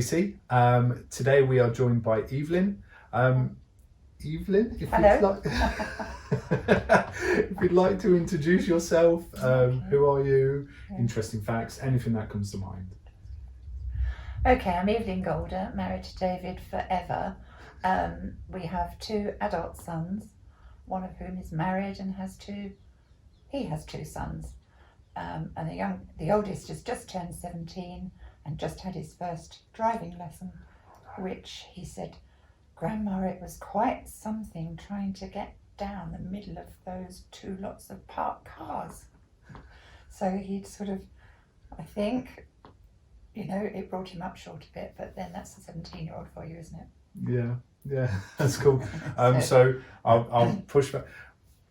SBC. Today we are joined by Evelyn. Evelyn, if Hello. if you'd like to introduce yourself, who are you, interesting facts, anything that comes to mind. Okay, I'm Evelyn Golder, married to David forever. We have 2 adult sons, one of whom is married and has 2 sons. And the oldest has just turned 17 and just had his first driving lesson, which he said, "Grandma, it was quite something trying to get down the middle of those 2 lots of parked cars." So he'd sort of, I think, it brought him up short a bit, but then that's a 17-year-old for you, isn't it? Yeah, that's cool. So I'll push back.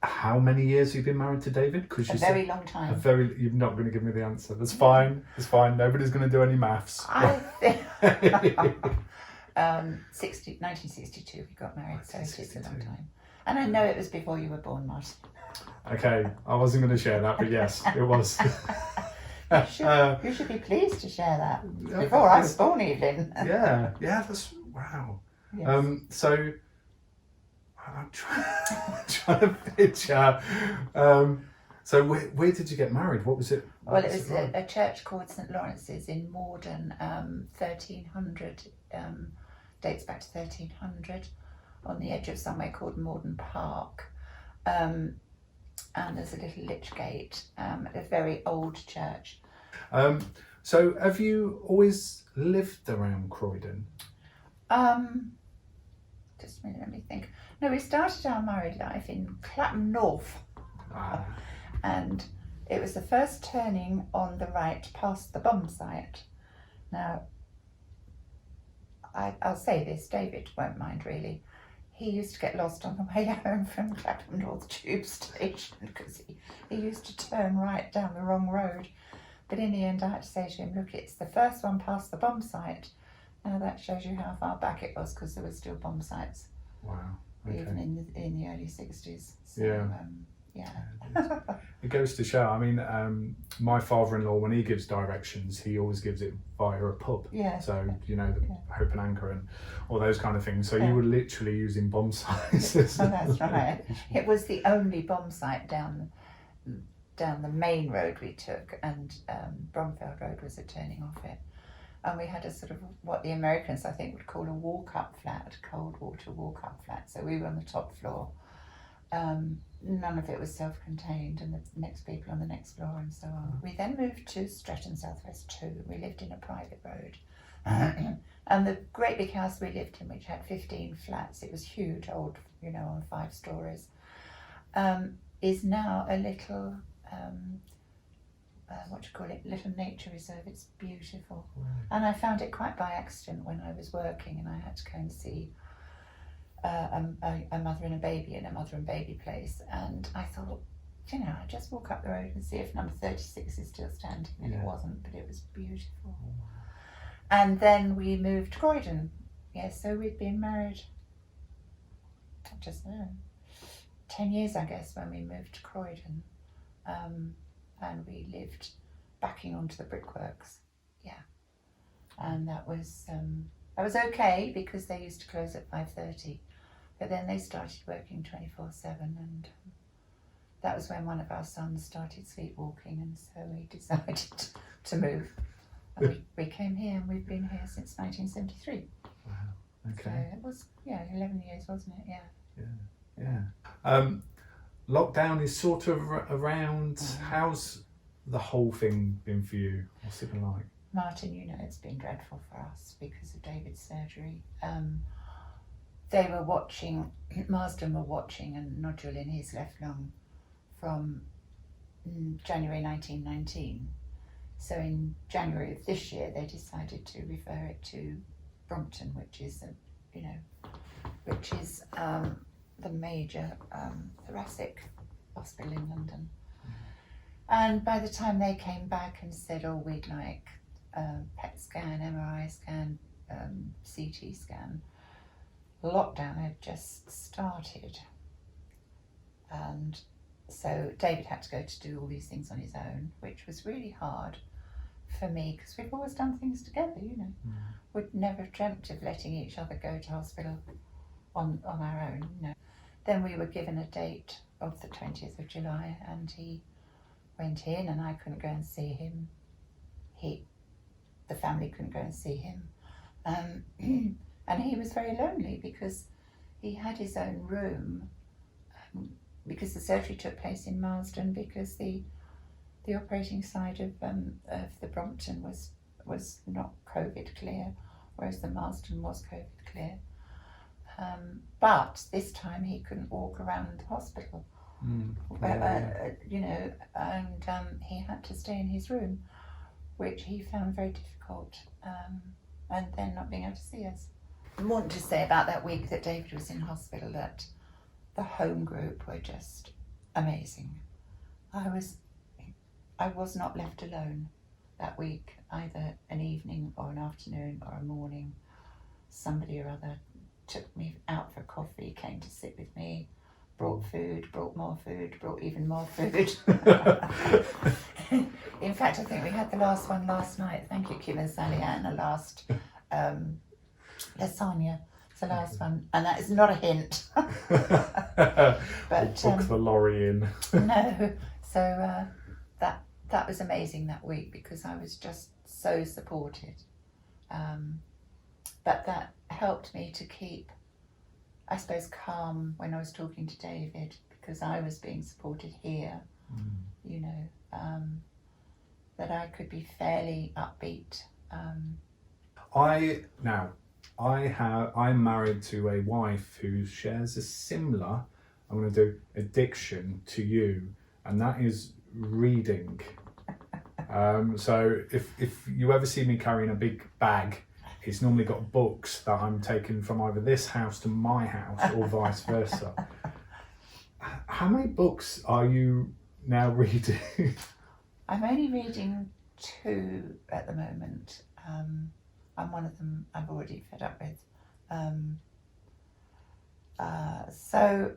How many years have you been married to David? Because a very long time. You're not going to give me the answer. That's fine. It's fine. Nobody's going to do any maths. I think 1962 we got married, so it is a long time. And I know it was before you were born, Martin. Okay, I wasn't going to share that, but yes, it was. You should be pleased to share that. Before I was born, Evelyn. Yeah, that's wow. Yes. So I'm trying to picture. So where did you get married? What was it? Well, it was a church called St Lawrence's in Morden, 1300. Dates back to 1300, on the edge of somewhere called Morden Park. And there's a little lich gate, a very old church. So have you always lived around Croydon? Just a minute, let me think. No, we started our married life in Clapham North. Wow. And it was the first turning on the right past the bomb site. Now, I'll say this, David won't mind really. He used to get lost on the way home from Clapham North Tube Station because he used to turn right down the wrong road. But in the end, I had to say to him, look, it's the first one past the bomb site. Now that shows you how far back it was, because there were still bomb sites. Wow. Okay. Even in the early 60s. So, yeah. It goes to show. I mean, my father-in-law, when he gives directions, he always gives it via a pub. Yeah. So the Hope and Anchor and all those kind of things. So you were literally using bomb sites. Oh, that's right. It was the only bomb site down the main road we took, and Bromfield Road was a turning off it. And we had a sort of what the Americans I think would call a walk-up flat, cold water walk-up flat. So we were on the top floor. None of it was self-contained, and the next people on the next floor and so on. We then moved to Stretton Southwest 2. We lived in a private road. And the great big house we lived in, which had 15 flats, it was huge, old, on 5 stories, is now a little, little nature reserve. It's beautiful. And I found it quite by accident when I was working, and I had to go and see a mother and a baby in a mother and baby place, and I thought, I'd just walk up the road and see if number 36 is still standing, and it wasn't, but it was beautiful. And then we moved to Croydon. So we'd been married, I just know, 10 years I guess when we moved to Croydon, and we lived backing onto the brickworks, and that was okay because they used to close at 5:30. But then they started working 24/7, and that was when one of our sons started sleepwalking, and so we decided to move. And we came here, and we've been here since 1973. Wow. Okay. So it was 11 years, wasn't it? Yeah. Lockdown is sort of around. How's the whole thing been for you? What's it been like? Martin, it's been dreadful for us because of David's surgery. They were watching, Marsden were watching a nodule in his left lung from January 1919. So in January of this year, they decided to refer it to Brompton, which is the major thoracic hospital in London. And by the time they came back and said, we'd like PET scan, MRI scan, CT scan, lockdown had just started. And so David had to go to do all these things on his own, which was really hard for me, because we've always done things together, you know. We'd never have dreamt of letting each other go to hospital on our own, you know. Then we were given a date of the 20th of July, and he went in, and I couldn't go and see him. The family couldn't go and see him. And he was very lonely because he had his own room, because the surgery took place in Marsden, because the operating side of the Brompton was not COVID clear, whereas the Marsden was COVID clear. But this time he couldn't walk around the hospital, you know, and he had to stay in his room, which he found very difficult, and then not being able to see us. I want to say about that week that David was in hospital that the home group were just amazing. I was not left alone that week, either an evening or an afternoon or a morning. Somebody or other took me out for coffee, came to sit with me, brought food, brought more food, brought even more food. In fact, I think we had the last one last night. Thank you, Kim and Sally Ann, the last lasagna. It's the last one, and that is not a hint. But we'll book the lorry in. No, so that was amazing that week, because I was just so supported. But that helped me to keep, I suppose, calm when I was talking to David, because I was being supported here, you know, that I could be fairly upbeat. I'm married to a wife who shares a similar, I'm going to do, addiction to you, and that is reading. So if you ever see me carrying a big bag, it's normally got books that I'm taking from either this house to my house or vice versa. How many books are you now reading? I'm only reading 2 at the moment. And one of them I've already fed up with. So,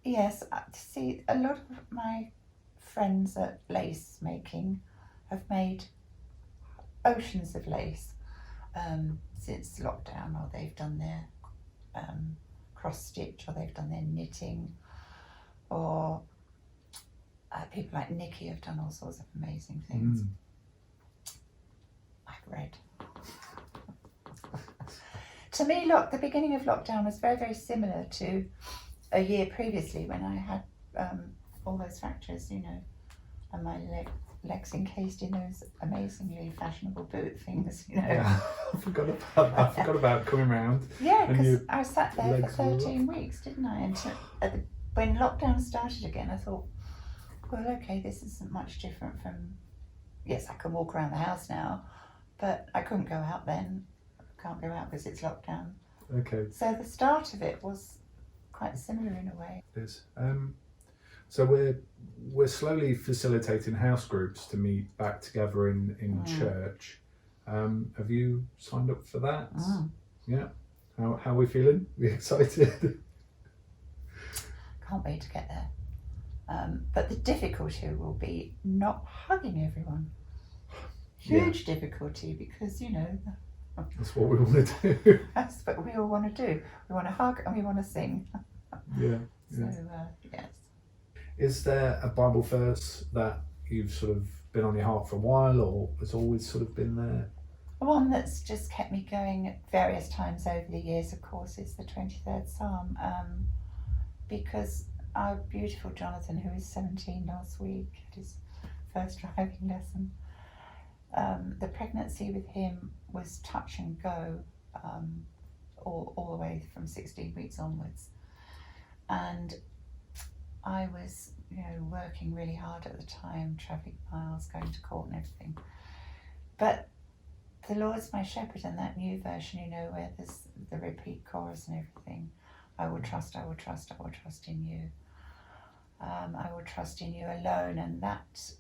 yes, see, a lot of my friends at lace making have made oceans of lace since lockdown, or they've done their cross stitch, or they've done their knitting, or people like Nikki have done all sorts of amazing things. I've read. To me, the beginning of lockdown was very, very similar to a year previously, when I had all those fractures, you know, and my legs encased in those amazingly fashionable boot things, you know. Yeah, I forgot about coming round. Yeah, because I sat there for 13 weeks, didn't I? And when lockdown started again, I thought, well, okay, this isn't much different from, yes, I can walk around the house now, but I couldn't go out then. Can't go out because it's lockdown. Okay. So the start of it was quite similar in a way. It is. So we're slowly facilitating house groups to meet back together in church. Have you signed up for that? Yeah. How are we feeling? Are we excited? Can't wait to get there. But the difficulty will be not hugging everyone. Huge difficulty, because, you know, that's what we want to do. That's what we all want to do. We want to hug and we want to sing. Yeah. So, yes. Is there a Bible verse that you've sort of been on your heart for a while, or has always sort of been there? One that's just kept me going at various times over the years, of course, is the 23rd Psalm, because our beautiful Jonathan, who was 17 last week, had his first driving lesson. The pregnancy with him was touch and go, all the way from 16 weeks onwards, and I was, you know, working really hard at the time, travelling miles, going to court and everything. But the Lord's my shepherd, and that new version, you know, where there's the repeat chorus and everything. I will trust, I will trust, I will trust in you. I will trust in you alone, and that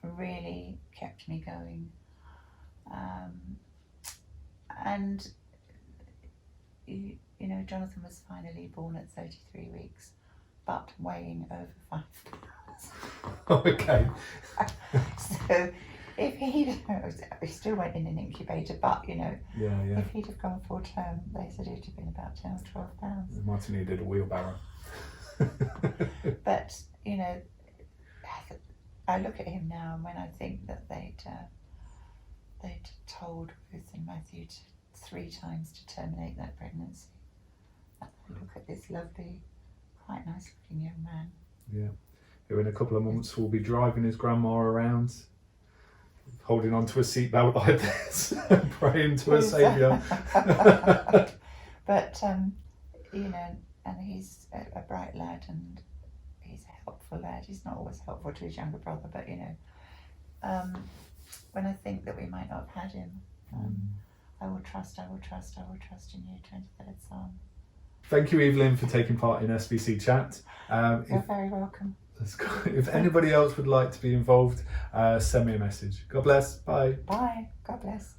really kept me going. And you know, Jonathan was finally born at 33 weeks, but weighing over 5 pounds. Okay. So if he still went in an incubator, but you know, Yeah, yeah. if he'd have gone full term, they said it'd have been about 10 or 12 pounds. It might have needed a wheelbarrow. But you know, I look at him now, and when I think that they'd told Ruth and Matthew 3 times to terminate that pregnancy, and I look at this lovely, quite nice looking young man. Yeah. Who in a couple of months will be driving his grandma around, holding onto a seatbelt like this, praying to a saviour. But you know, and he's a bright lad, and he's a helpful lad. He's not always helpful to his younger brother, but you know, when I think that we might not have had him, I will trust in you. 23rd Psalm. Thank you, Evelyn, for taking part in SBC Chat. You're very welcome. If anybody else would like to be involved, send me a message. God bless. Bye. Bye. God bless.